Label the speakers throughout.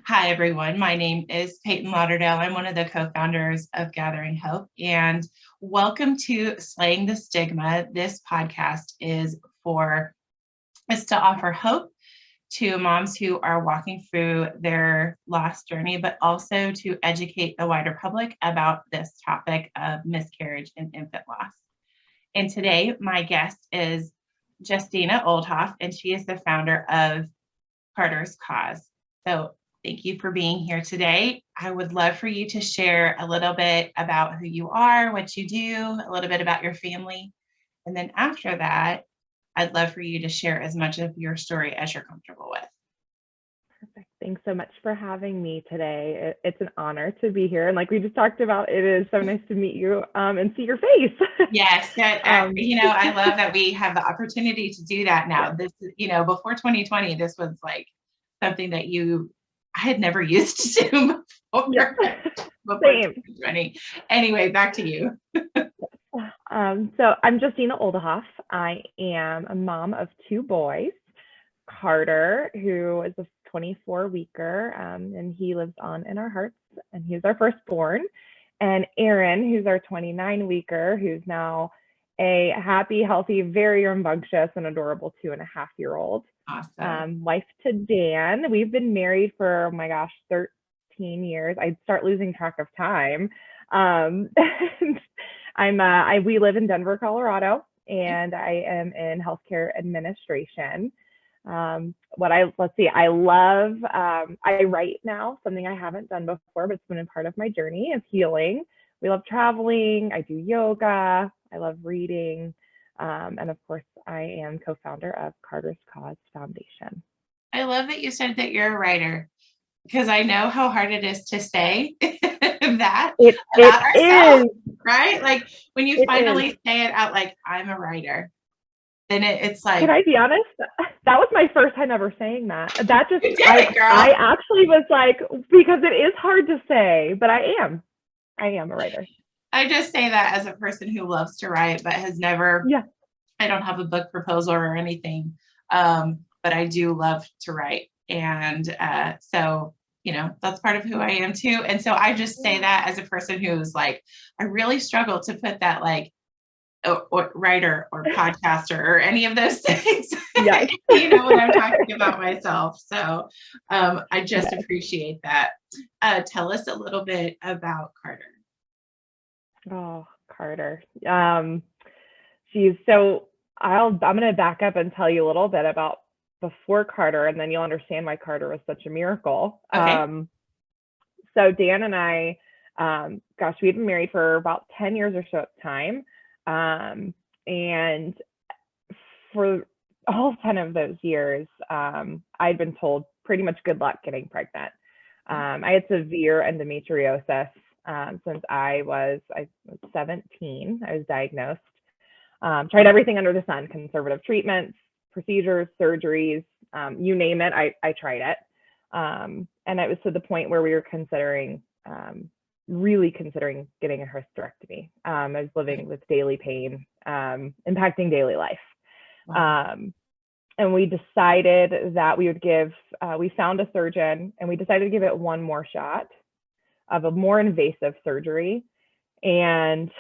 Speaker 1: Hi, everyone. My name is Peyton Lauderdale. I'm one of the co-founders of Gathering Hope, and welcome to Slaying the Stigma. This podcast is to offer hope to moms who are walking through their loss journey, but also to educate the wider public about this topic of miscarriage and infant loss. And today, my guest is Justina Oldehoff, and she is the founder of Carter's Cause. So thank you for being here today. I would love for you to share a little bit about who you are, what you do, a little bit about your family. And then after that, I'd love for you to share as much of your story as you're comfortable with.
Speaker 2: Perfect. Thanks so much for having me today. It's an honor to be here. And like we just talked about, it is so nice to meet you and see your face.
Speaker 1: Yes. I love that we have the opportunity to do that now. This, before 2020, this was like something that I had never used Zoom before.
Speaker 2: Yeah.
Speaker 1: Before 2020. Anyway, back to you.
Speaker 2: So I'm Justina Oldehoff. I am a mom of two boys, Carter, who is a 24-weeker, and he lives on in our hearts, and he's our firstborn, and Aaron, who's our 29-weeker, who's now a happy, healthy, very rambunctious and adorable 2.5-year-old.
Speaker 1: Awesome.
Speaker 2: Wife to Dan. We've been married for, 13 years. I'd start losing track of time. We live in Denver, Colorado, and I am in healthcare administration. I write now, something I haven't done before, but it's been a part of my journey of healing. We love traveling. I do yoga. I love reading. And of course, I am co-founder of Carter's Cause Foundation.
Speaker 1: I love that you said that you're a writer, because I know how hard it is to say that about ourselves, right? Like when you finally say it out, like, I'm a writer, then it's like.
Speaker 2: Can I be honest? That was my first time ever saying that. That just,
Speaker 1: you did it, girl.
Speaker 2: I actually was like, because it is hard to say, but I am a writer.
Speaker 1: I just say that as a person who loves to write, but has never, I don't have a book proposal or anything, but I do love to write. And so, that's part of who I am too. And so I just say that as a person who's like, I really struggle to put that like, or writer or podcaster or any of those things.
Speaker 2: Yes.
Speaker 1: When I'm talking about myself. So I just appreciate that. Tell us a little bit about Carter.
Speaker 2: Oh, Carter. I'm going to back up and tell you a little bit about before Carter, and then you'll understand why Carter was such a miracle.
Speaker 1: Okay.
Speaker 2: So Dan and I, we had been married for about 10 years or so at the time. And for all 10 of those years, I'd been told pretty much good luck getting pregnant. I had severe endometriosis since I was 17. I was diagnosed. Tried everything under the sun: conservative treatments, procedures, surgeries, you name it, I tried it. And it was to the point where we were really considering getting a hysterectomy. I was living with daily pain, impacting daily life. Wow. And we decided that we found a surgeon, and we decided to give it one more shot of a more invasive surgery, and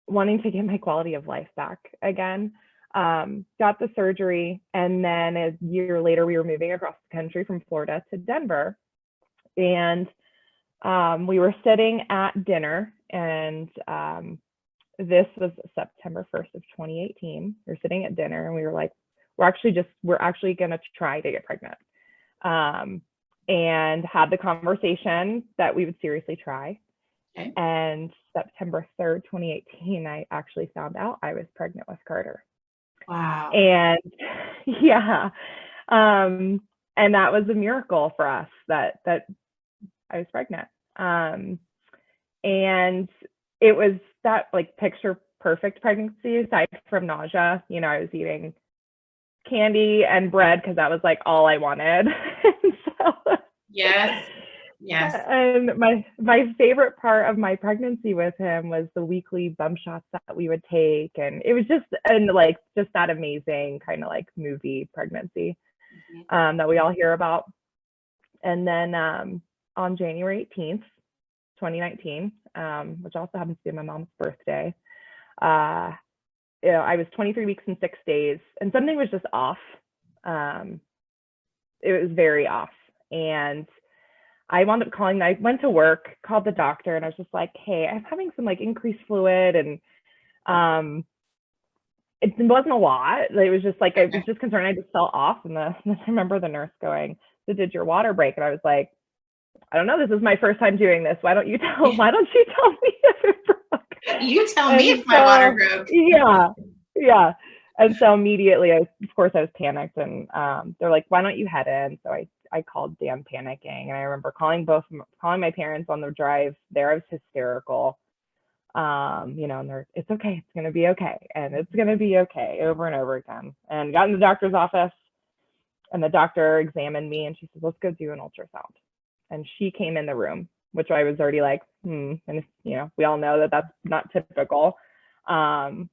Speaker 2: wanting to get my quality of life back again. Got the surgery, and then a year later, we were moving across the country from Florida to Denver. And we were sitting at dinner, and this was September 1st of 2018. We were sitting at dinner, and we were like, we're actually going to try to get pregnant. And had the conversation that we would seriously try. Okay. And September 3rd, 2018, I actually found out I was pregnant with Carter.
Speaker 1: Wow.
Speaker 2: And and that was a miracle for us that I was pregnant. And it was that like picture perfect pregnancy, aside from nausea. I was eating candy and bread because that was like all I wanted.
Speaker 1: Yes.
Speaker 2: And my favorite part of my pregnancy with him was the weekly bump shots that we would take, and it was just that amazing kind of like movie pregnancy that we all hear about. And then on January 18th, 2019, which also happens to be my mom's birthday, I was 23 weeks and 6 days, and something was just off. It was very off. And I wound up calling, I went to work, called the doctor, and I was just like, hey, I'm having some like increased fluid, and it wasn't a lot. It was just like, I was just concerned. I just felt off. And I remember the nurse going, so did your water break? And I was like, I don't know. This is my first time doing this. Why don't you tell me if it broke?
Speaker 1: You tell me if my water broke.
Speaker 2: Yeah. And so immediately, of course, I was panicked, and they're like, why don't you head in? So I called Dan panicking, and I remember calling my parents on the drive there. I was hysterical. And it's okay, it's going to be okay, and it's going to be okay, over and over again. And got in the doctor's office, and the doctor examined me, and she said, let's go do an ultrasound. And she came in the room, which I was already like, and we all know that that's not typical. And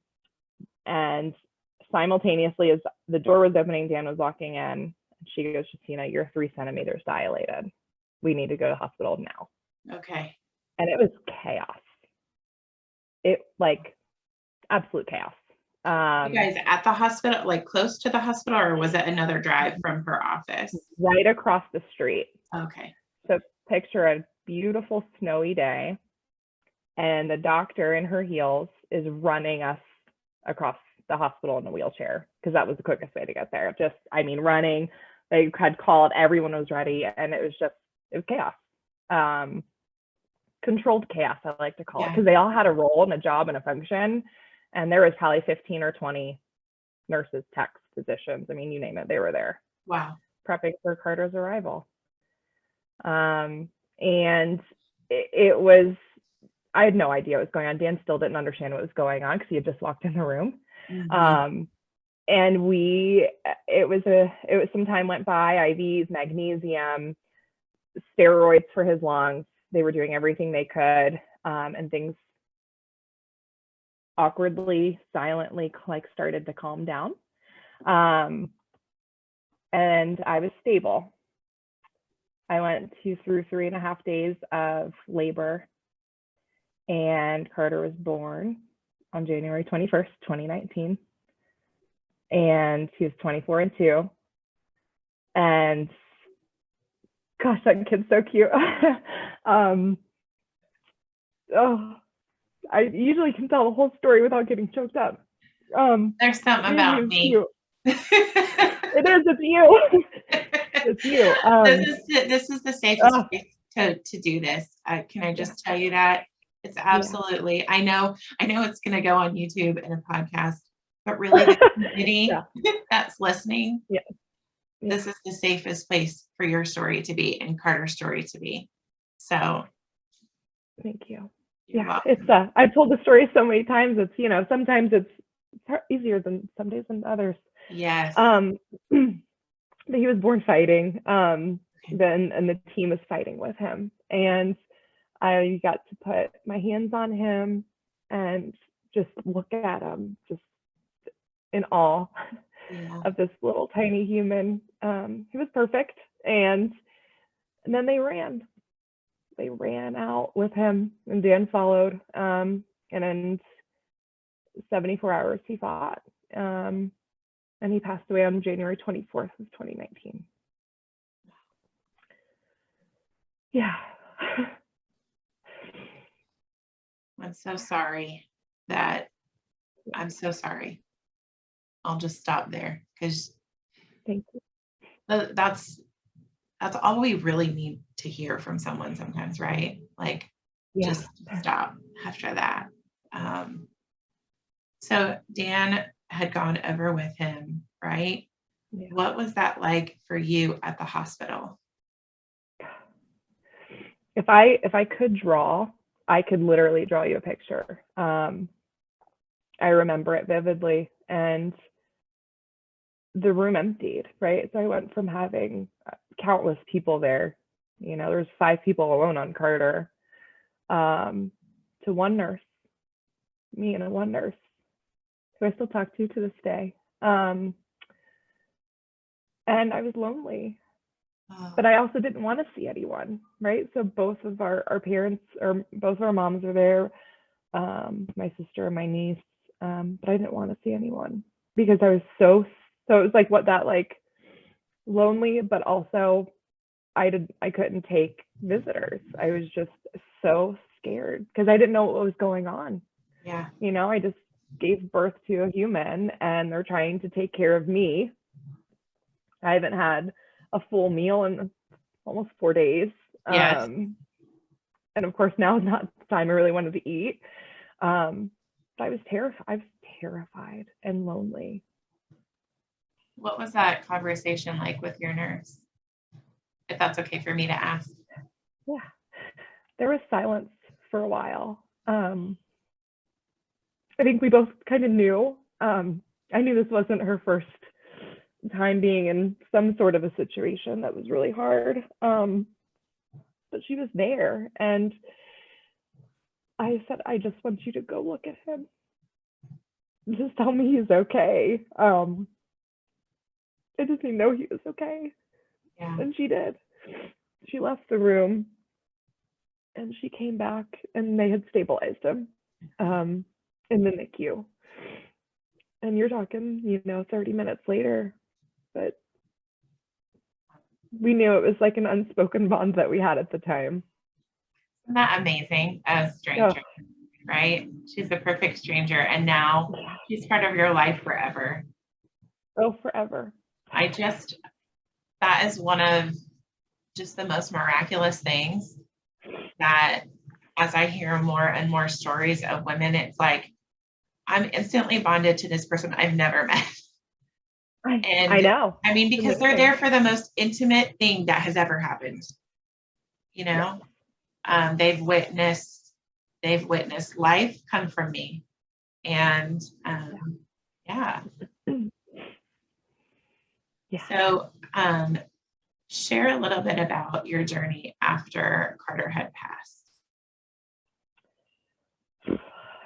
Speaker 2: simultaneously, as the door was opening, Dan was walking in. She goes, Justina, you're 3 centimeters dilated. We need to go to the hospital now.
Speaker 1: Okay.
Speaker 2: And it was chaos. It like absolute chaos.
Speaker 1: You guys at the hospital, like close to the hospital, or was it another drive from her office?
Speaker 2: Right across the street.
Speaker 1: Okay.
Speaker 2: So picture a beautiful snowy day, and the doctor in her heels is running us across the hospital in a wheelchair, because that was the quickest way to get there. Running. They had called, everyone was ready, and it was chaos. Controlled chaos, I like to call it, because they all had a role and a job and a function, and there was probably 15 or 20 nurses, techs, physicians, you name it, they were there.
Speaker 1: Wow.
Speaker 2: Prepping for Carter's arrival. And it was, I had no idea what was going on. Dan still didn't understand what was going on, because he had just walked in the room. And it was some time went by, IVs, magnesium, steroids for his lungs. They were doing everything they could, and things awkwardly, silently, started to calm down. And I was stable. I went through 3.5 days of labor, and Carter was born on January 21st, 2019. And he was 24 and 2. And gosh, that kid's so cute. I usually can tell the whole story without getting choked up.
Speaker 1: There's something about me.
Speaker 2: It is, it's you. It's you.
Speaker 1: This is the safest place to do this. Can I just tell you that? It's absolutely, I know it's going to go on YouTube and a podcast, but really the community that's listening, this is the safest place for your story to be and Carter's story to be. So
Speaker 2: thank you. It's I've told the story so many times. It's sometimes it's easier than some days than others.
Speaker 1: Yes.
Speaker 2: But he was born fighting. Then and the team was fighting with him, and I got to put my hands on him and just look at him, just in awe of this little tiny human. He was perfect, and then they ran out with him, and Dan followed, and in 74 hours he fought, and he passed away on January 24th of 2019. Yeah.
Speaker 1: I'm so sorry. I'll just stop there, because
Speaker 2: thank you.
Speaker 1: That's all we really need to hear from someone sometimes, right? Just stop after that. So Dan had gone over with him, right? Yeah. What was that like for you at the hospital?
Speaker 2: If I could draw, I could literally draw you a picture. I remember it vividly, and the room emptied, right? So I went from having countless people there, there was 5 people alone on Carter, to one nurse, me and one nurse, who I still talk to this day. And I was lonely.
Speaker 1: Oh,
Speaker 2: but I also didn't want to see anyone, right? So both of our parents, or both of our moms are there, my sister and my niece, but I didn't want to see anyone because I was so it was like what that like lonely, but also I couldn't take visitors. I was just so scared because I didn't know what was going on.
Speaker 1: yeah.
Speaker 2: You know, I just gave birth to a human and they're trying to take care of me. I haven't had a full meal in almost 4 days.
Speaker 1: Yes.
Speaker 2: And of course now is not the time I really wanted to eat. But I was terrified and lonely.
Speaker 1: What was that conversation like with your nurse? If that's okay for me to ask.
Speaker 2: Yeah. There was silence for a while. I think we both kind of knew. I knew this wasn't her first time being in some sort of a situation that was really hard. But she was there. And I said, I just want you to go look at him. Just tell me he's okay. I just need to know he was okay.
Speaker 1: Yeah.
Speaker 2: And she did. She left the room and she came back and they had stabilized him in the NICU. And you're talking, 30 minutes later, but we knew it was like an unspoken bond that we had at the time.
Speaker 1: Isn't that amazing? A stranger, right? She's a perfect stranger. And now she's part of your life forever.
Speaker 2: Oh, forever.
Speaker 1: That is one of just the most miraculous things that as I hear more and more stories of women, it's like, I'm instantly bonded to this person I've never met. And
Speaker 2: I know.
Speaker 1: I mean, because they're there for the most intimate thing that has ever happened. They've witnessed life come from me. And yeah. So share a little bit about your journey after Carter had passed.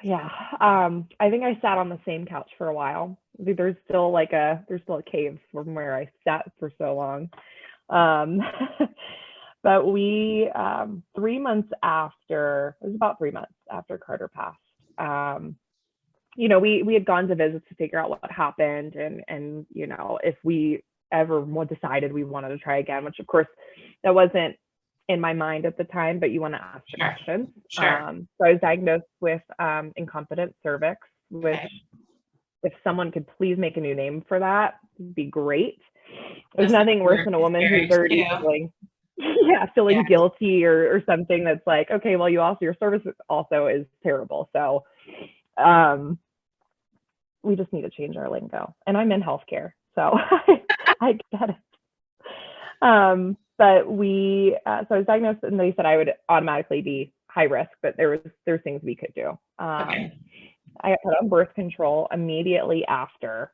Speaker 2: Yeah. I think I sat on the same couch for a while. There's still a cave from where I sat for so long. But we, 3 months after, it was about 3 months after Carter passed, we had gone to visit to figure out what happened and if we ever decided we wanted to try again, which of course that wasn't in my mind at the time, but you want to ask the questions.
Speaker 1: Sure.
Speaker 2: So I was diagnosed with incompetent cervix, which if someone could please make a new name for that, would be great. There's nothing worse than a woman who's already feeling guilty or something that's like, okay, well, your service also is terrible. So we just need to change our lingo. And I'm in healthcare, so I get it. But so I was diagnosed and they said I would automatically be high risk, but there's things we could do. I got put on birth control immediately after,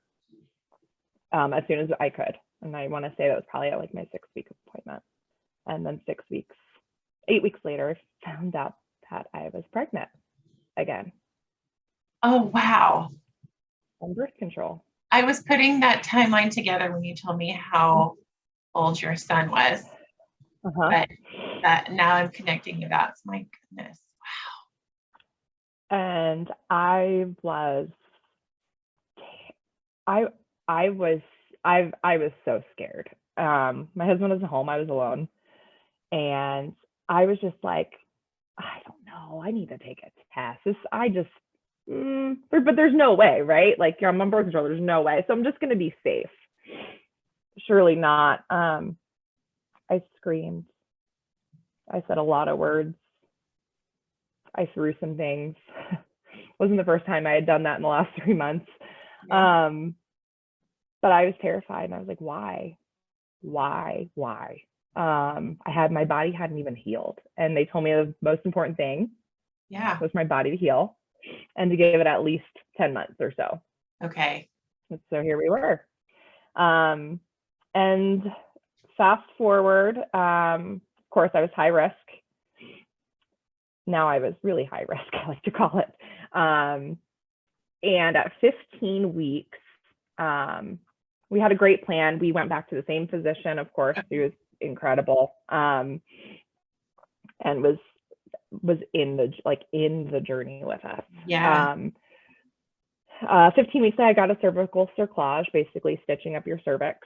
Speaker 2: as soon as I could. And I want to say that was probably at like my 6-week appointment. And then 8 weeks later, I found out that I was pregnant again.
Speaker 1: Oh, wow.
Speaker 2: On birth control.
Speaker 1: I was putting that timeline together when you told me how old your son was. But now I'm connecting the dots. My goodness.
Speaker 2: Wow. And I was so scared. My husband was at home, I was alone. And I was just like, I don't know, I need to take a test. But there's no way, right? Like I'm on birth control, there's no way. So I'm just going to be safe. Surely not. I screamed. I said a lot of words. I threw some things. Wasn't the first time I had done that in the last 3 months. Yeah. But I was terrified and I was like, why? My body hadn't even healed. And they told me the most important thing was my body to heal and to give it at least 10 months or so.
Speaker 1: Okay.
Speaker 2: And so here we were. And fast forward, of course, I was high risk. Now I was really high risk, I like to call it. And at 15 weeks, we had a great plan. We went back to the same physician, of course, who was incredible. And was in the journey with us.
Speaker 1: Yeah.
Speaker 2: 15 weeks I got a cervical cerclage, basically stitching up your cervix.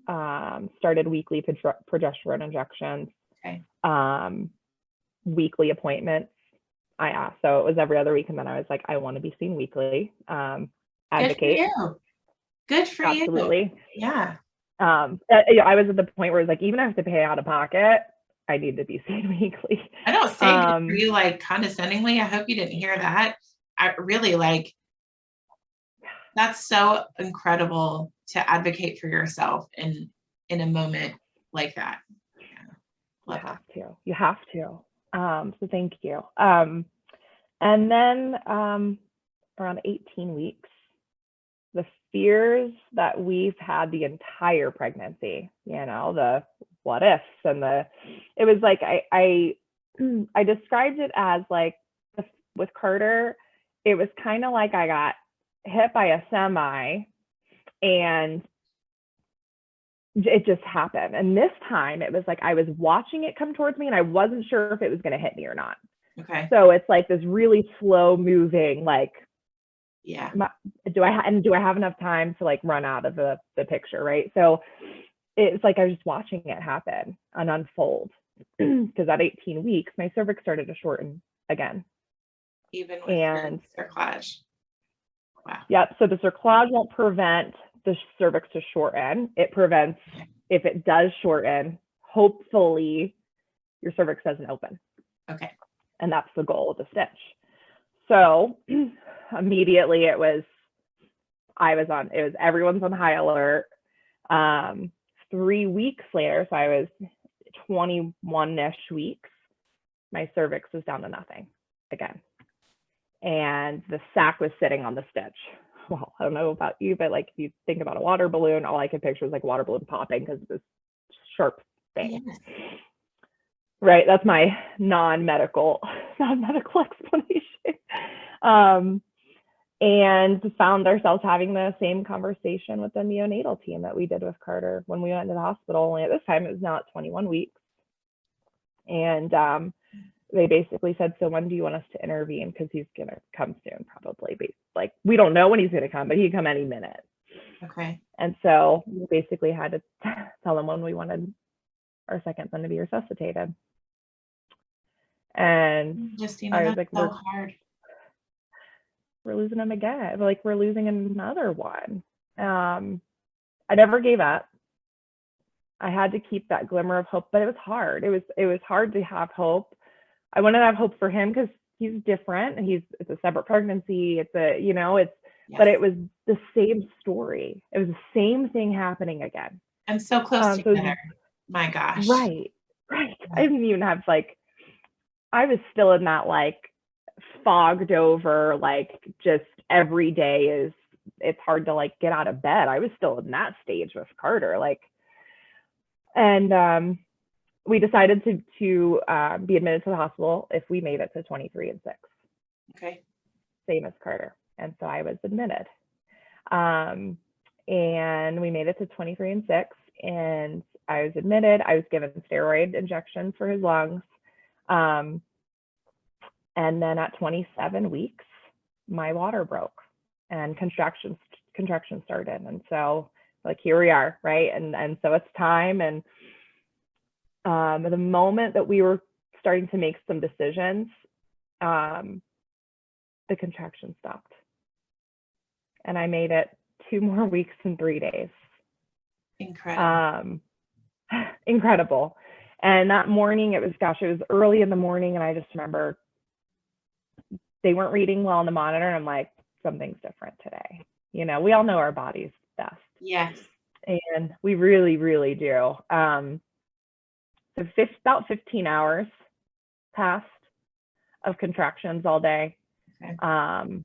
Speaker 2: Started weekly progesterone injections.
Speaker 1: Okay.
Speaker 2: Weekly appointments. I asked, so it was every other week, and then I was like, I want to be seen weekly. Advocate.
Speaker 1: Good for you.
Speaker 2: Absolutely.
Speaker 1: Yeah.
Speaker 2: I was at the point where it was like, even if I have to pay out of pocket, I need to be seen weekly.
Speaker 1: I don't say good for you like condescendingly. I hope you didn't hear that. I really like, that's so incredible to advocate for yourself in a moment like that. Yeah.
Speaker 2: You have to. So thank you. And then around 18 weeks, the fears that we've had the entire pregnancy, the what ifs and it was like, I described it as like with Carter, it was kind of like I got hit by a semi and it just happened. And this time it was like I was watching it come towards me and I wasn't sure if it was going to hit me or not.
Speaker 1: Okay.
Speaker 2: So it's like this really slow moving, like,
Speaker 1: yeah.
Speaker 2: Do I have enough time to like run out of the picture, right? So it's like I was just watching it happen and unfold. Because at 18 weeks, my cervix started to shorten again.
Speaker 1: Even with your cerclage. Wow.
Speaker 2: Yep. So the cerclage won't prevent the cervix to shorten. It prevents, if it does shorten, hopefully your cervix doesn't open.
Speaker 1: Okay.
Speaker 2: And that's the goal of the stitch. So immediately everyone's on high alert. 3 weeks later, so I was 21-ish weeks, my cervix was down to nothing again. And the sac was sitting on the stitch. Well, I don't know about you, but like if you think about a water balloon, all I could picture was like water balloon popping because it was sharp thing.
Speaker 1: Yes.
Speaker 2: Right. That's my non-medical explanation. And found ourselves having the same conversation with the neonatal team that we did with Carter when we went into the hospital. Only at this time, it was now at 21 weeks. And they basically said, so when do you want us to intervene? Because he's going to come soon, probably. But like, we don't know when he's going to come, but he can come any minute.
Speaker 1: Okay.
Speaker 2: And so we basically had to tell them when we wanted our second son to be resuscitated. And
Speaker 1: Justina,
Speaker 2: I was like,
Speaker 1: so hard.
Speaker 2: We're losing him again. Like we're losing another one. I never gave up. I had to keep that glimmer of hope, but it was hard. It was hard to have hope. I wanted to have hope for him because he's different and it's a separate pregnancy. Yes. But it was the same story. It was the same thing happening again.
Speaker 1: And so close together. My gosh.
Speaker 2: Right. I didn't even have I was still in that fogged over, just every day it's hard to get out of bed. I was still in that stage with Carter, and we decided to be admitted to the hospital if we made it to 23 and 6.
Speaker 1: Okay.
Speaker 2: Same as Carter. And so I was admitted. And we made it to 23 and 6, and I was admitted. I was given steroid injections for his lungs. And then at 27 weeks, my water broke and contractions started. And so here we are, right? And so it's time. And the moment that we were starting to make some decisions, the contraction stopped. And I made it 2 more weeks and 3 days.
Speaker 1: Incredible.
Speaker 2: Incredible. And that morning, it was early in the morning, and I just remember they weren't reading well on the monitor. And I'm like, something's different today. We all know our bodies best.
Speaker 1: Yes.
Speaker 2: And we really, really do. So about 15 hours passed of contractions all day. Okay.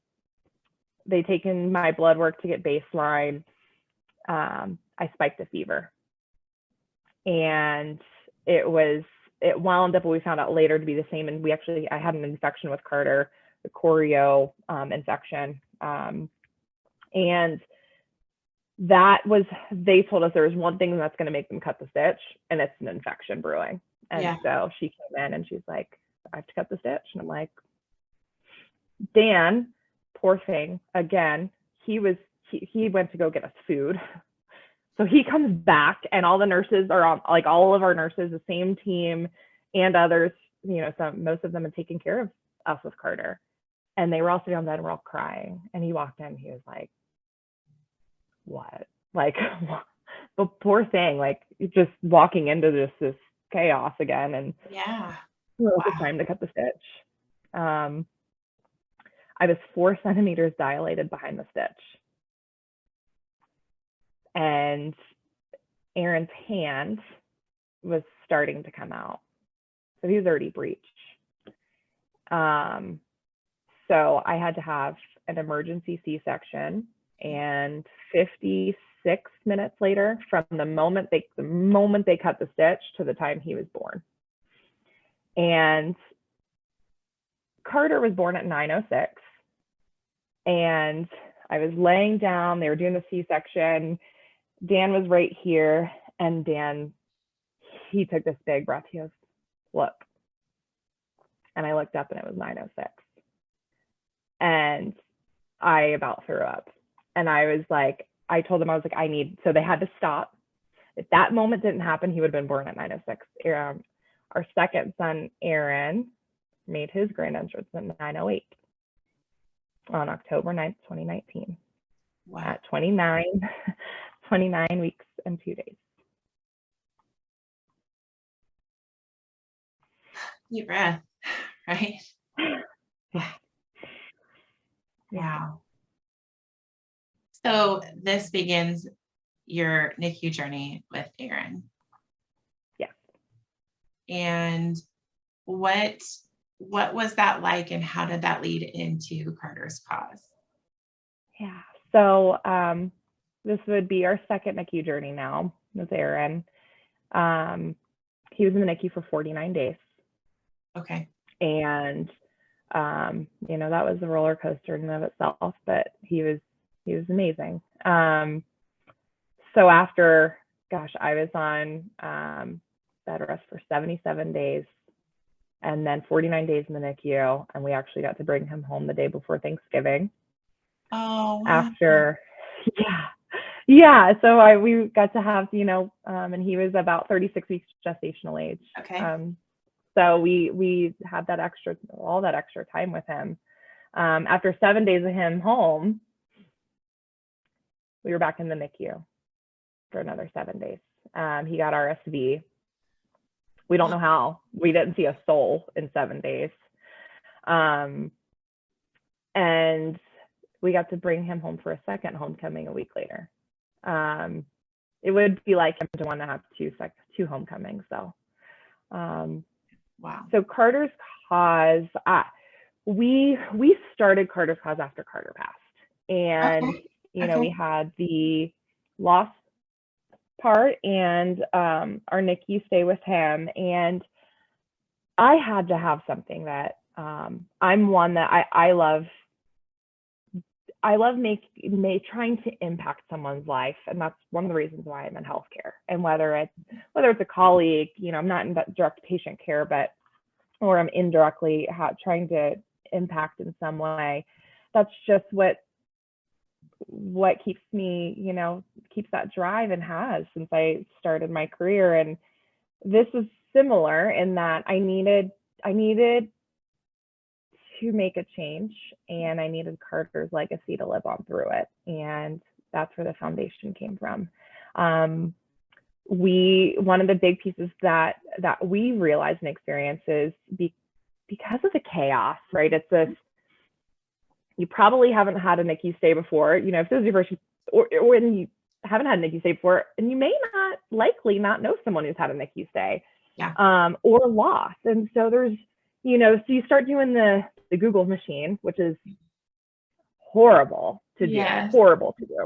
Speaker 2: They taken my blood work to get baseline. I spiked a fever. And it wound up, what we found out later, to be the same. And I had an infection with Carter, the choreo infection. And they told us there was one thing that's going to make them cut the stitch, and it's an infection brewing. And so she came in and she's like, I have to cut the stitch. And I'm like, Dan, poor thing, again, he went to go get us food. So he comes back, and all the nurses are on, like all of our nurses, the same team and others, most of them had taken care of us with Carter. And they were all sitting on bed and we're all crying. And he walked in, he was like, what? Like, the poor thing, like just walking into this chaos again. And
Speaker 1: yeah,
Speaker 2: it was time to cut the stitch. I was 4 centimeters dilated behind the stitch. And Aaron's hand was starting to come out. So he was already breached. So I had to have an emergency C-section, and 56 minutes later, from the moment they cut the stitch to the time he was born. And Carter was born at 9:06, and I was laying down, they were doing the C-section. Dan was right here, and Dan, he took this big breath. He goes, look. And I looked up and it was 9:06. And I about threw up. And I was like, I told them, I was like, so they had to stop. If that moment didn't happen, he would have been born at 9:06. Our second son, Aaron, made his grand entrance at 9:08 on October 9th, 2019. Wow. At 29 weeks and 2 days.
Speaker 1: Deep breath, right? Yeah. Wow. So this begins your NICU journey with Aaron.
Speaker 2: Yes.
Speaker 1: And what was that like, and how did that lead into Carter's cause?
Speaker 2: Yeah. So this would be our second NICU journey now with Aaron. He was in the NICU for 49 days.
Speaker 1: Okay.
Speaker 2: And that was a roller coaster in and of itself, but he was amazing. So after, I was on bed rest for 77 days and then 49 days in the NICU, and we actually got to bring him home the day before Thanksgiving.
Speaker 1: Oh, wow.
Speaker 2: After, yeah. So we got to have, and he was about 36 weeks gestational age.
Speaker 1: Okay.
Speaker 2: So we had all that extra time with him. After 7 days of him home, we were back in the NICU for another 7 days. He got RSV. We don't know how. We didn't see a soul in 7 days. And we got to bring him home for a second homecoming a week later. It would be like him to want to have two homecomings. So,
Speaker 1: wow.
Speaker 2: So Carter's cause, we started Carter's cause after Carter passed, and we had the loss part and our NICU stay with him, and I had to have something that I'm one that I love trying to impact someone's life, and that's one of the reasons why I'm in healthcare. And whether it's a colleague, I'm not in direct patient care, or I'm indirectly trying to impact in some way. That's just what keeps me, keeps that drive, and has since I started my career. And this was similar in that I needed to make a change, and I needed Carter's legacy to live on through it. And that's where the foundation came from. One of the big pieces that we realized and experienced is because of the chaos, right? It's this, you probably haven't had a NICU stay before, if this is your first, or when you haven't had a NICU stay before, and you may likely not know someone who's had a NICU stay, or loss. And so there's, so you start doing the Google machine, which is horrible to do,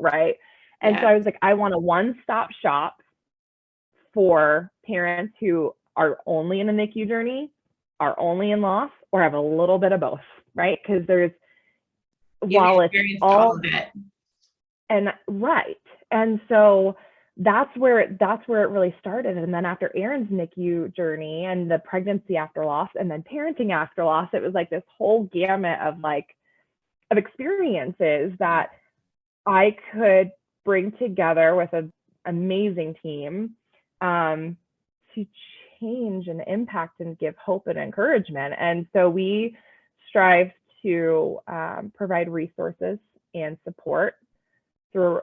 Speaker 2: right? And so I was like, I want a one-stop shop for parents who are only in a NICU journey, are only in loss, or have a little bit of both, right? Because while it's all of it. And right. And so that's where it really started. And then after Aaron's NICU journey and the pregnancy after loss and then parenting after loss, it was like this whole gamut of experiences that I could bring together with an amazing team to change and impact and give hope and encouragement. And so we strive to provide resources and support through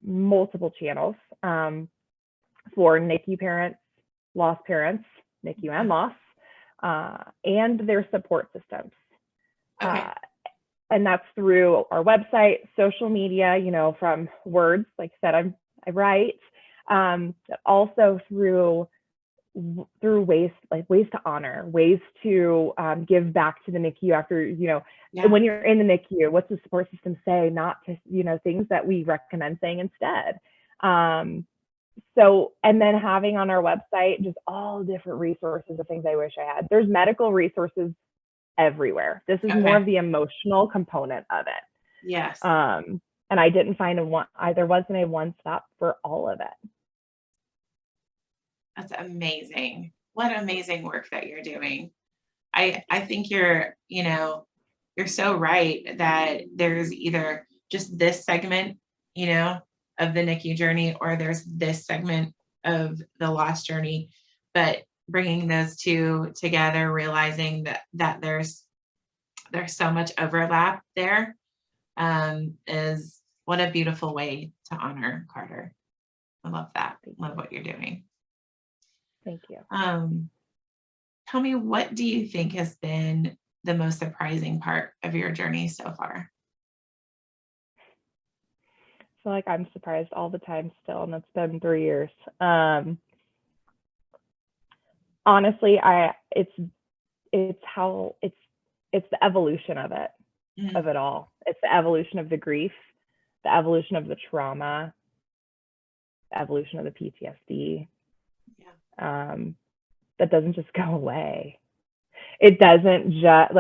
Speaker 2: multiple channels for NICU parents, lost parents, NICU and loss, and their support systems.
Speaker 1: Okay.
Speaker 2: And that's through our website, social media, from words, like I said, I write, also through ways to honor, ways to give back to the NICU after, when you're in the NICU, what's the support system say, not to, things that we recommend saying instead. So, and then having on our website, just all different resources of things I wish I had. There's medical resources everywhere. This is more of the emotional component of it.
Speaker 1: Yes.
Speaker 2: And I didn't find there wasn't a one-stop for all of it.
Speaker 1: That's amazing. What amazing work that you're doing. I think you're so right that there's either just this segment, of the NICU journey, or there's this segment of the loss journey, but bringing those two together, realizing that there's so much overlap there, is what a beautiful way to honor Carter. I love that. Love what you're doing.
Speaker 2: Thank you.
Speaker 1: Tell me, what do you think has been the most surprising part of your journey so far?
Speaker 2: I feel like I'm surprised all the time still, and it's been 3 years. Honestly, it's the evolution of it, of it all. It's the evolution of the grief, the evolution of the trauma, the evolution of the PTSD. Yeah. That doesn't just go away. It doesn't just,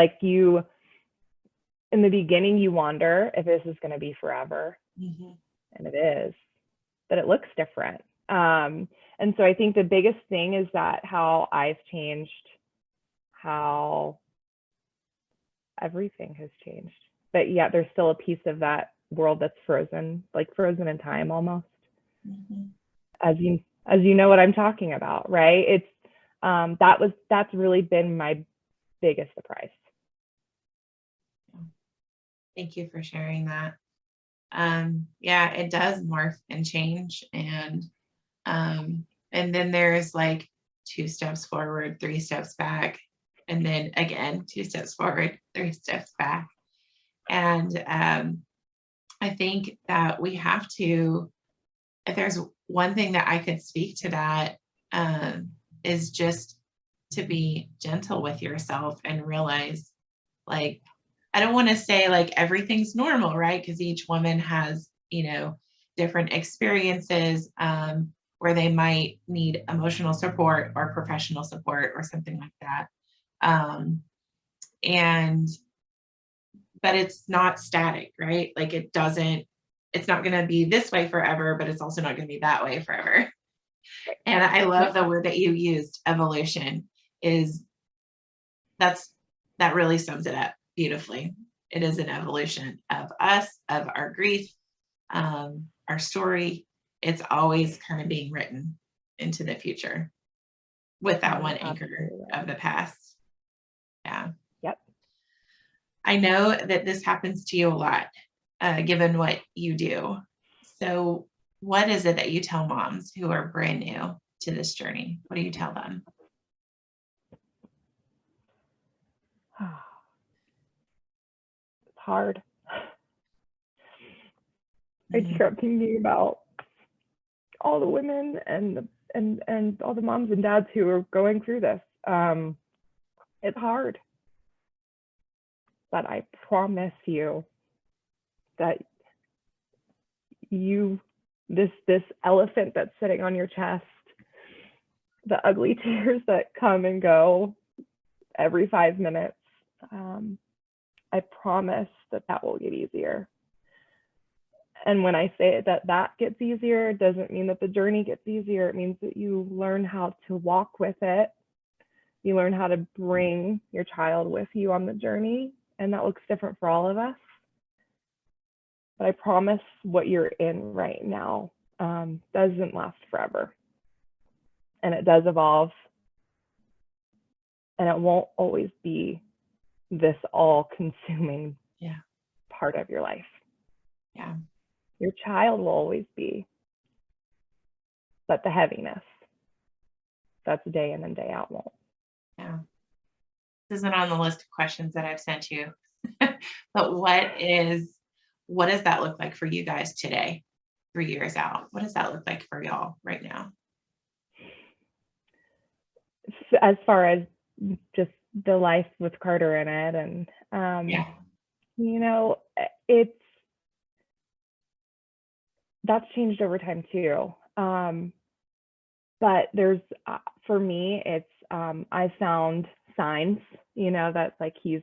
Speaker 2: in the beginning, you wonder if this is going to be forever. Mm-hmm. And it is, but it looks different. And so I think the biggest thing is that how I've changed, how everything has changed. But yeah, there's still a piece of that world that's frozen in time almost. Mm-hmm. As you know what I'm talking about, right? It's that's really been my biggest surprise.
Speaker 1: Thank you for sharing that. Yeah, it does morph and change, and then there's 2 steps forward, 3 steps back, and then again 2 steps forward, 3 steps back. And I think that we have to, if there's one thing that I could speak to that, is just to be gentle with yourself and realize, I don't want to say everything's normal, right? Because each woman has, different experiences where they might need emotional support or professional support or something like that. But it's not static, right? It's not going to be this way forever, but it's also not going to be that way forever. And I love the word that you used, evolution, that really sums it up beautifully. It is an evolution of us, of our grief, our story. It's always kind of being written into the future with that one anchor of the past. Yeah.
Speaker 2: Yep.
Speaker 1: I know that this happens to you a lot, given what you do. So what is it that you tell moms who are brand new to this journey? What do you tell them?
Speaker 2: It's hard. I just kept thinking about all the women and all the moms and dads who are going through this. It's hard. But I promise you that this elephant that's sitting on your chest, the ugly tears that come and go every 5 minutes, I promise that will get easier. And when I say that gets easier, it doesn't mean that the journey gets easier. It means that you learn how to walk with it. You learn how to bring your child with you on the journey. And that looks different for all of us. But I promise what you're in right now doesn't last forever. And it does evolve. And it won't always be this all-consuming part of your life.
Speaker 1: Yeah.
Speaker 2: Your child will always be. But the heaviness, that's day in and day out won't.
Speaker 1: Yeah. This isn't on the list of questions that I've sent you. But what does that look like for you guys today, 3 years out? What does that look like for y'all right now?
Speaker 2: As far as just the life with Carter in it, and you know, that's changed over time too. But there's for me, it's I found signs, you know, that like he's,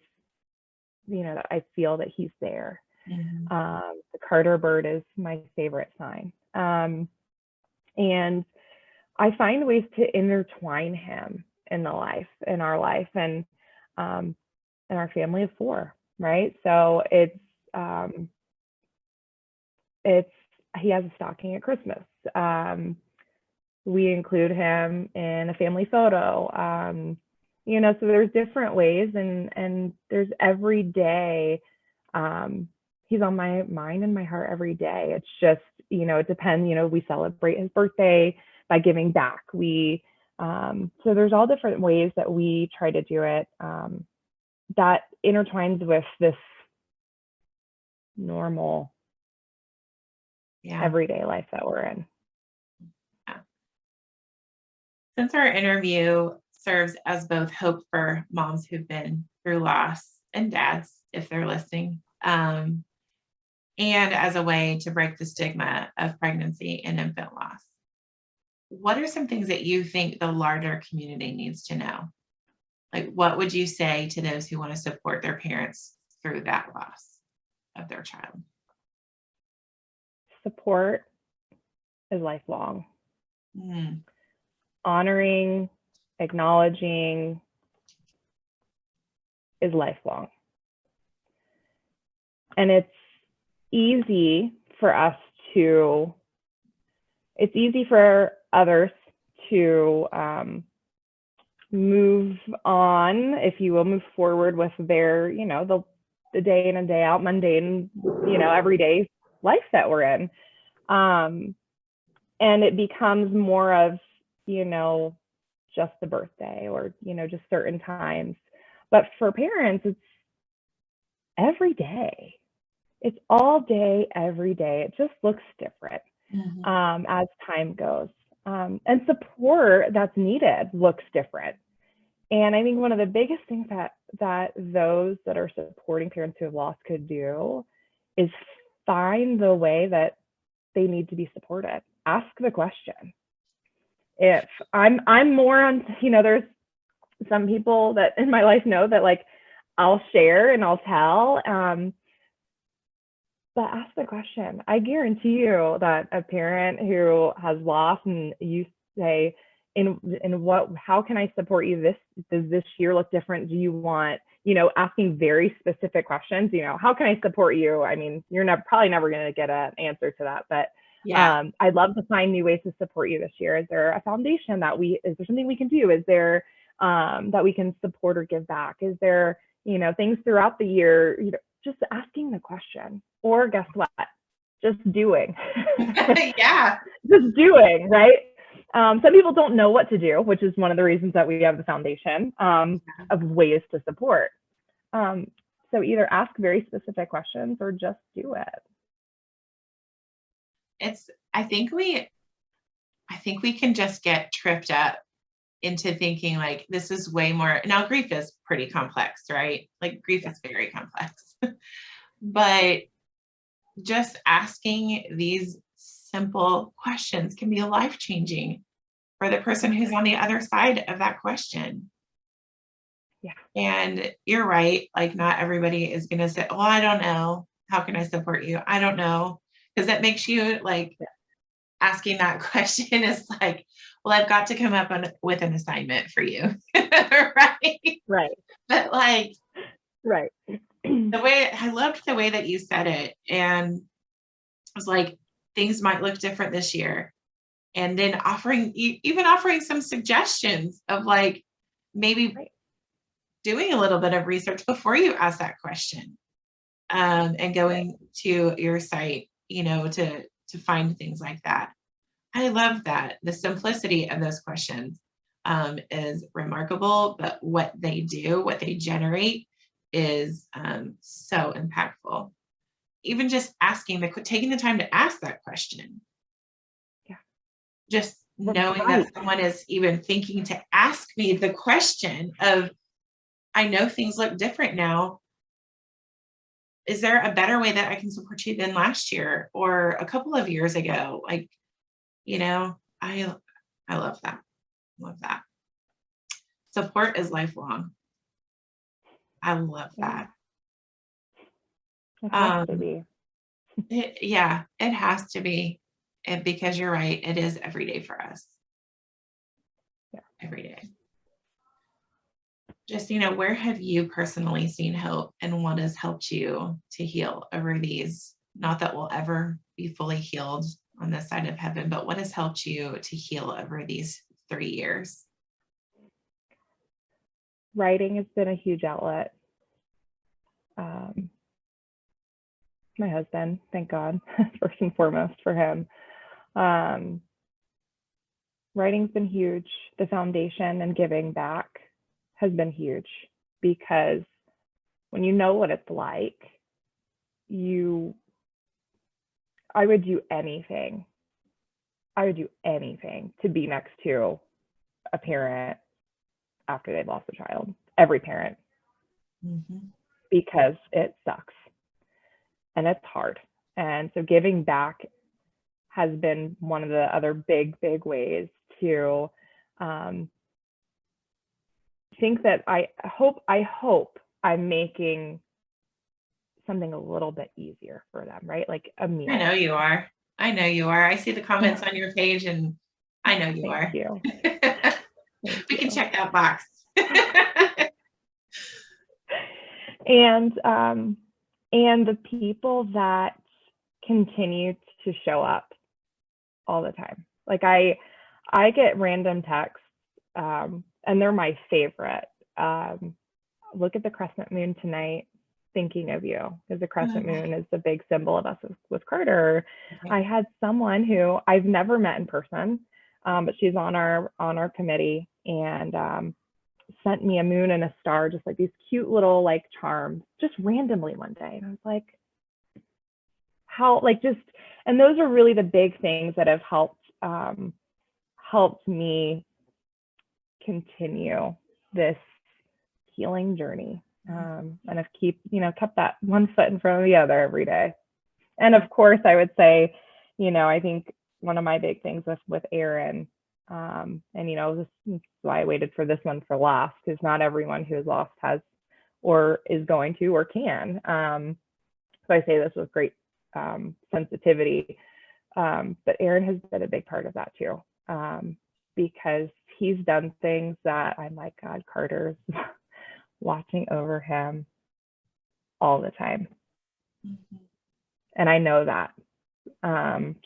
Speaker 2: you know, that I feel that he's there.
Speaker 1: Mm-hmm.
Speaker 2: The Carter bird is my favorite sign. And I find ways to intertwine him in our life, and our family of 4, right? So it's he has a stocking at Christmas. We include him in a family photo. You know, so there's different ways, and there's every day. He's on my mind and my heart every day. It's just, you know, it depends. You know, we celebrate his birthday by giving back. So there's all different ways that we try to do it that intertwines with this normal everyday life that we're in.
Speaker 1: Yeah. Since our interview serves as both hope for moms who've been through loss, and dads, if they're listening, and as a way to break the stigma of pregnancy and infant loss, what are some things that you think the larger community needs to know? Like, what would you say to those who want to support their parents through that loss of their child?
Speaker 2: Support is lifelong.
Speaker 1: Mm.
Speaker 2: Honoring, acknowledging is lifelong. And it's easy for others to move on, if you will, move forward with their, you know, the day in and day out, mundane, you know, everyday life that we're in. And it becomes more of, you know, just the birthday or, you know, just certain times. But for parents, it's every day. It's all day, every day. It just looks different as time goes. And support that's needed looks different. And I think one of the biggest things that those that are supporting parents who have lost could do is find the way that they need to be supported. Ask the question. If I'm more on, you know, there's some people that in my life know that like I'll share and I'll tell, but ask the question. I guarantee you that a parent who has lost and you say, how can I support you? Does this year look different? Do you want, you know, asking very specific questions, you know, how can I support you? I mean, you're probably never going to get an answer to that, but I'd love to find new ways to support you this year. Is there a foundation is there something we can do? Is there that we can support or give back? Is there, you know, things throughout the year, you know, just asking the question, or guess what? Just doing. Just doing, right? Some people don't know what to do, which is one of the reasons that we have the foundation of ways to support. So either ask very specific questions or just do it.
Speaker 1: I think we can just get tripped up into thinking like this is way more. Now, grief is pretty complex, right? Like grief is very complex, but just asking these simple questions can be life-changing for the person who's on the other side of that question.
Speaker 2: Yeah.
Speaker 1: And you're right. Like not everybody is going to say, oh, I don't know. How can I support you? I don't know. because that makes you like asking that question is like, well, I've got to come up with an assignment for you. Right.
Speaker 2: Right.
Speaker 1: But like,
Speaker 2: Right.
Speaker 1: I loved the way that you said it. And it was like, things might look different this year. And then even offering some suggestions of like, maybe doing a little bit of research before you ask that question, and going to your site, to find things like that. I love that. The simplicity of those questions is remarkable, but what they do, what they generate is so impactful. Even just taking the time to ask that question.
Speaker 2: Yeah.
Speaker 1: Just knowing that someone is even thinking to ask me the question of, I know things look different now. Is there a better way that I can support you than last year or a couple of years ago? Like, I love that. Love that. Support is lifelong. I love that.
Speaker 2: It has to be.
Speaker 1: It has to be. Because you're right, it is every day for us.
Speaker 2: Yeah.
Speaker 1: Every day. Justina, where have you personally seen hope, and what has helped you to heal over these? Not that we'll ever be fully healed on this side of heaven, but what has helped you to heal over these 3 years?
Speaker 2: Writing has been a huge outlet. My husband, thank God, first and foremost for him. Writing's been huge. The foundation and giving back has been huge, because when you know what it's like, I would do anything. I would do anything to be next to a parent after they've lost a child. Every parent. Mm-hmm. Because it sucks and it's hard. And so giving back has been one of the other big ways to think that I hope I'm making something a little bit easier for them, right? Like a meal.
Speaker 1: I know you are. I see the comments on your page, and I know you are.
Speaker 2: Thank you.
Speaker 1: We can check that box.
Speaker 2: And the people that continue to show up all the time. Like I get random texts, and they're my favorite. Look at the crescent moon tonight, thinking of you, because the crescent moon is the big symbol of us with Carter. Okay. I had someone who I've never met in person, but she's on our committee, and sent me a moon and a star, just like these cute little like charms, just randomly one day. And I was like, how, like, just, and those are really the big things that have helped me continue this healing journey, and have kept that one foot in front of the other every day. And of course, I would say, I think one of my big things with Aaron, and this is why I waited for this one for last, because not everyone who is lost has or is going to or can. So I say this with great sensitivity, but Aaron has been a big part of that too, because he's done things that I'm like, God, Carter's watching over him all the time. Mm-hmm. And I know that,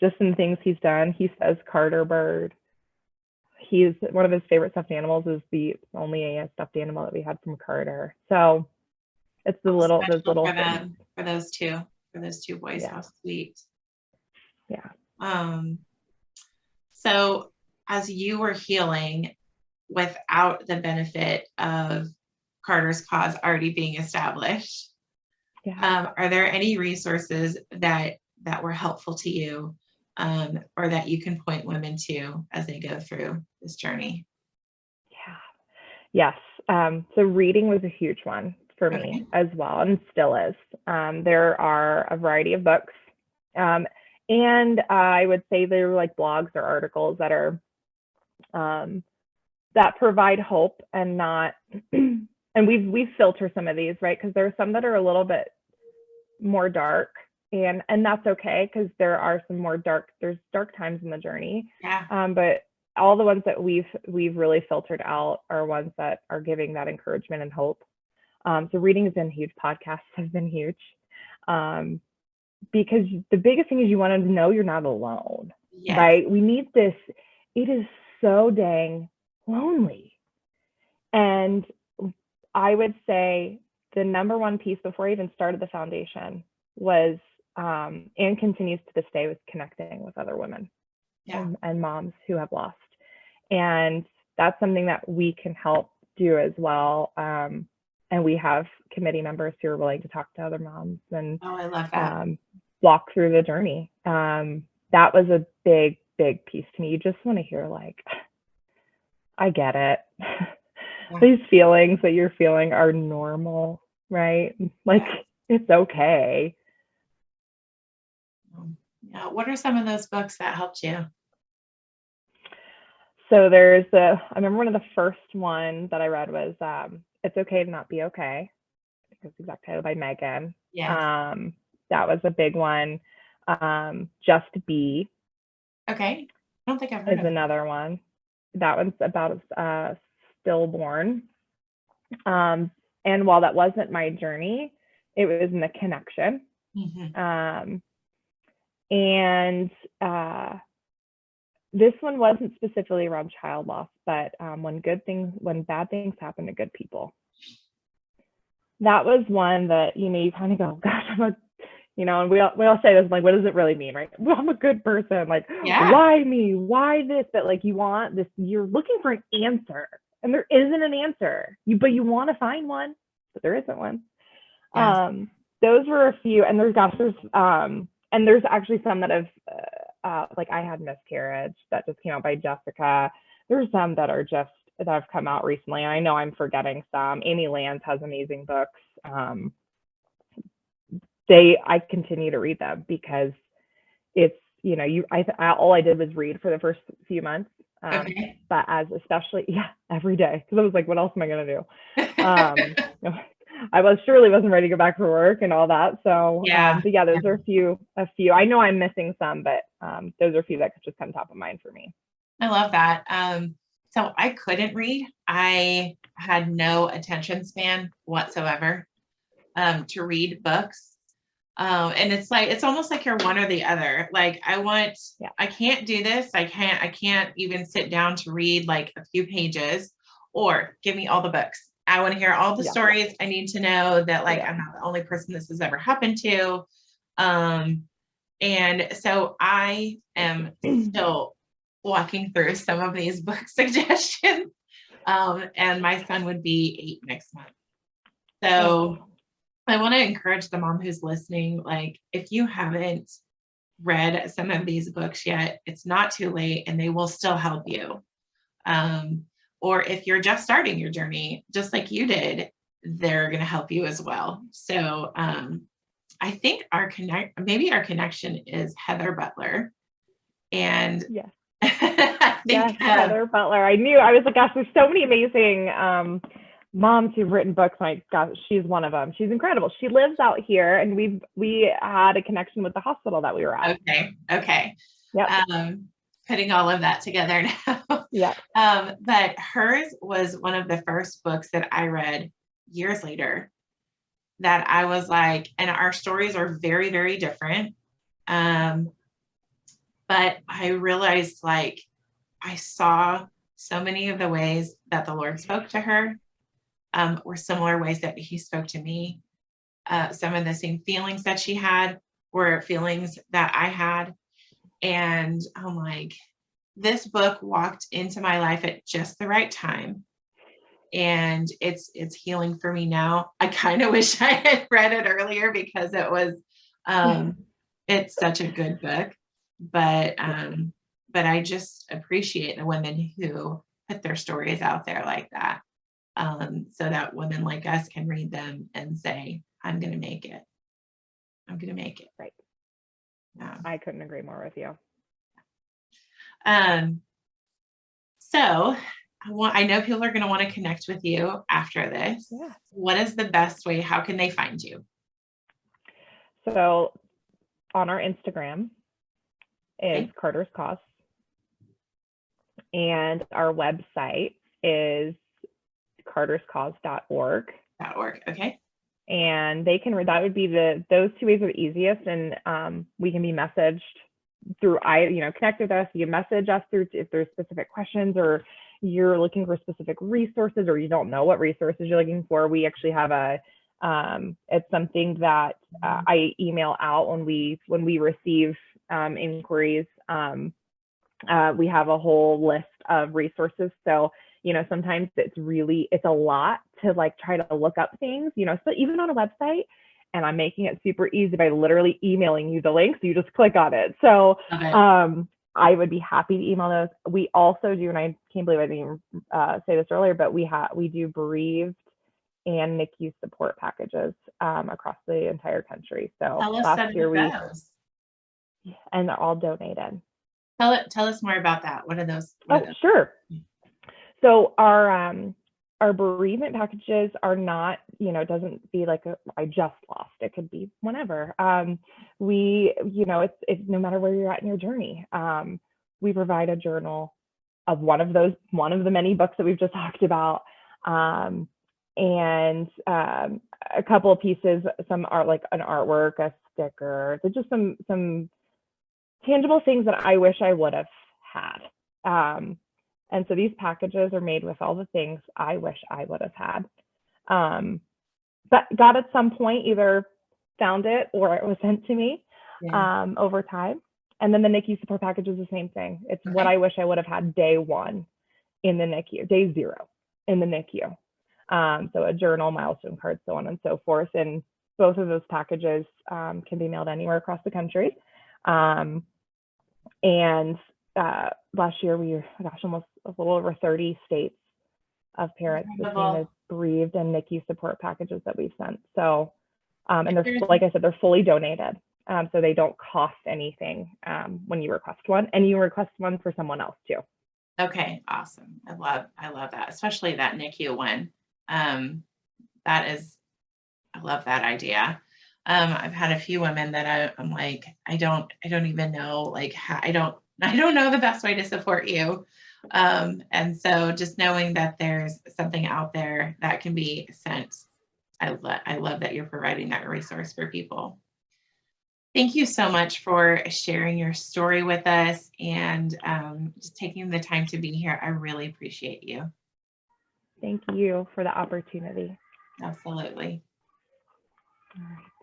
Speaker 2: just in things he's done. He says Carter bird. He's one of his favorite stuffed animals is the only stuffed animal that we had from Carter. So it's those little things.
Speaker 1: For those two boys. Yeah. How sweet.
Speaker 2: Yeah.
Speaker 1: So as you were healing without the benefit of Carter's cause already being established, are there any resources that were helpful to you, or that you can point women to as they go through this journey?
Speaker 2: Yes. So reading was a huge one for me as well, and still is. There are a variety of books, and I would say they're like blogs or articles that are that provide hope, and not and we filter some of these, right? Because there are some that are a little bit more dark, and that's okay, because there are some more there's dark times in the journey.
Speaker 1: Yeah.
Speaker 2: But all the ones that we've really filtered out are ones that are giving that encouragement and hope. So reading has been huge. Podcasts have been huge. Because the biggest thing is you want to know you're not alone,
Speaker 1: Yes.
Speaker 2: right? We need this. It is so dang lonely. And I would say the number one piece before I even started the foundation was, and continues to this day, was connecting with other women and moms who have lost. And that's something that we can help do as well. And we have committee members who are willing to talk to other moms and
Speaker 1: I love that.
Speaker 2: Walk through the journey. That was a big piece to me. You just want to hear, like, I get it. These feelings that you're feeling are normal, right? Like, it's okay.
Speaker 1: Yeah. What are some of those books that helped you?
Speaker 2: So there's I remember one of the first one that I read was It's Okay to Not Be Okay. I think that's the exact title, by Megan.
Speaker 1: Yes.
Speaker 2: That was a big one. Just Be.
Speaker 1: Okay. I don't think I've heard of it.
Speaker 2: Another one. That one's about stillborn. And while that wasn't my journey, it was in the connection.
Speaker 1: Mm-hmm.
Speaker 2: And this one wasn't specifically around child loss, but when bad things happen to good people. That was one that, you kind of go, gosh, and we all say this, like, what does it really mean, right? Well, I'm a good person. Like, why me? Why this? That, like, you want this, you're looking for an answer, and there isn't an answer. But you want to find one, but there isn't one. Yes. Those were a few, and there's actually some that have, like, I Had Miscarriage, that just came out by Jessica. There's some that have come out recently. I know I'm forgetting some. Amy Lands has amazing books. I continue to read them because it's, all I did was read for the first few months. But especially every day, because I was like, what else am I going to do? I surely wasn't ready to go back for work and all that. So those are a few. I know I'm missing some, but those are a few that could just come top of mind for me.
Speaker 1: I love that. So I couldn't read. I had no attention span whatsoever to read books. And it's almost like you're one or the other. Like, I can't do this. I can't even sit down to read like a few pages, or give me all the books. I want to hear all the stories. I need to know that, like, I'm not the only person this has ever happened to. And so I am still walking through some of these book suggestions. And my son would be 8 next month. So I want to encourage the mom who's listening, like, if you haven't read some of these books yet, it's not too late, and they will still help you. Or if you're just starting your journey, just like you did, they're going to help you as well. So I think our connection is Heather Butler. And
Speaker 2: Heather Butler. I was like, gosh, there's so many amazing moms who've written books. My gosh, she's one of them. She's incredible. She lives out here, and we had a connection with the hospital that we were at.
Speaker 1: Okay.
Speaker 2: Yeah.
Speaker 1: Putting all of that together now.
Speaker 2: Yeah.
Speaker 1: But hers was one of the first books that I read years later, that I was like, and our stories are very, very different. But I realized, like, I saw so many of the ways that the Lord spoke to her were similar ways that he spoke to me. Some of the same feelings that she had were feelings that I had. And I'm like, this book walked into my life at just the right time. And it's healing for me now. I kind of wish I had read it earlier, because it was, it's such a good book. But I just appreciate the women who put their stories out there like that, so that women like us can read them and say, I'm going to make it. I'm going to make it.
Speaker 2: Right. I couldn't agree more with you.
Speaker 1: So I know people are going to want to connect with you after this.
Speaker 2: Yeah.
Speaker 1: What is the best way? How can they find you?
Speaker 2: So on our Instagram is
Speaker 1: Okay.
Speaker 2: Carter's Cause. And our website is carterscause.org.
Speaker 1: .org. Okay.
Speaker 2: And they can, that would be those two ways are the easiest. And we can be messaged through, connect with us. You can message us through if there's specific questions or you're looking for specific resources or you don't know what resources you're looking for. We actually have it's something that I email out when we receive inquiries. We have a whole list of resources. So, sometimes it's a lot to like try to look up things, so even on a website, and I'm making it super easy by literally emailing you the link. So you just click on it. So I would be happy to email those. We also do, and I can't believe I didn't even say this earlier, but we do bereaved and NICU support packages across the entire country. So
Speaker 1: tell us
Speaker 2: last year
Speaker 1: those.
Speaker 2: And they're all donated.
Speaker 1: Tell us more about that. What are those?
Speaker 2: Sure. So our bereavement packages are not, it doesn't be like I just lost. It could be whenever. It's no matter where you're at in your journey. We provide a journal of one of the many books that we've just talked about. And a couple of pieces, some art, like an artwork, a sticker, so just some tangible things that I wish I would have had. And so these packages are made with all the things I wish I would have had. But got at some point, either found it or it was sent to me over time. And then the NICU support package is the same thing. It's what I wish I would have had day one in the NICU, day zero in the NICU. So a journal, milestone card, so on and so forth. And both of those packages can be mailed anywhere across the country. Last year almost a little over 30 states of parents between the bereaved and NICU support packages that we've sent. So, and they're, like I said, they're fully donated. So they don't cost anything when you request one, and you request one for someone else too.
Speaker 1: Okay, awesome. I love that, especially that NICU one. I love that idea. I've had a few women that I'm like, I don't even know, like, how, I don't know the best way to support you. And so just knowing that there's something out there that can be sent, I love that you're providing that resource for people. Thank you so much for sharing your story with us and just taking the time to be here. I really appreciate you.
Speaker 2: Thank you for the opportunity.
Speaker 1: Absolutely.
Speaker 2: All right.